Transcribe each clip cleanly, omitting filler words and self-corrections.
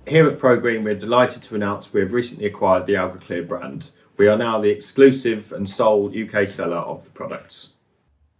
Here at ProGreen, we're delighted to announce we have recently acquired the AlgoClear brand. We are now the exclusive and sole UK seller of the products.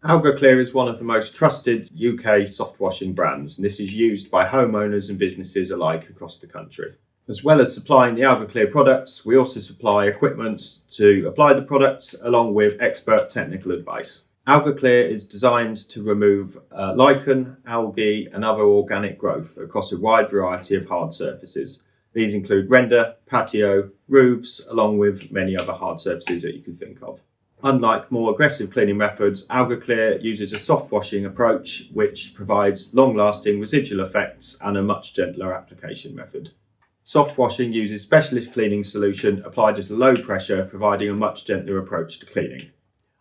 AlgoClear is one of the most trusted UK soft washing brands, and this is used by homeowners and businesses alike across the country. As well as supplying the AlgoClear products, we also supply equipment to apply the products along with expert technical advice. AlgoClear is designed to remove lichen, algae and other organic growth across a wide variety of hard surfaces. These include render, patio, roofs, along with many other hard surfaces that you can think of. Unlike more aggressive cleaning methods, AlgoClear uses a soft washing approach which provides long-lasting residual effects and a much gentler application method. Soft washing uses specialist cleaning solution applied at a low pressure, providing a much gentler approach to cleaning.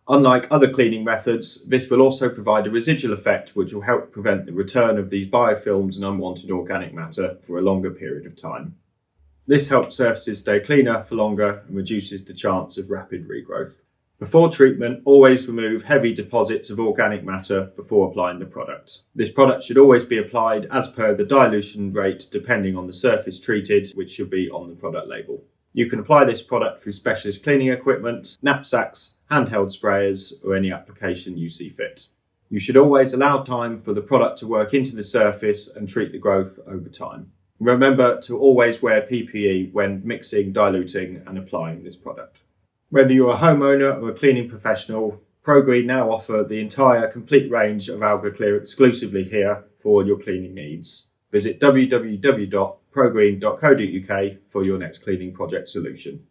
Unlike other cleaning methods, this will also provide a residual effect which will help prevent the return of these biofilms and unwanted organic matter for a longer period of time. This helps surfaces stay cleaner for longer and reduces the chance of rapid regrowth. Before treatment, always remove heavy deposits of organic matter before applying the product. This product should always be applied as per the dilution rate depending on the surface treated, which should be on the product label. You can apply this product through specialist cleaning equipment, knapsacks, handheld sprayers, or any application you see fit. You should always allow time for the product to work into the surface and treat the growth over time. Remember to always wear PPE when mixing, diluting, and applying this product. Whether you're a homeowner or a cleaning professional, ProGreen now offer the entire complete range of AlgoClear exclusively here for your cleaning needs. Visit www.progreen.co.uk for your next cleaning project solution.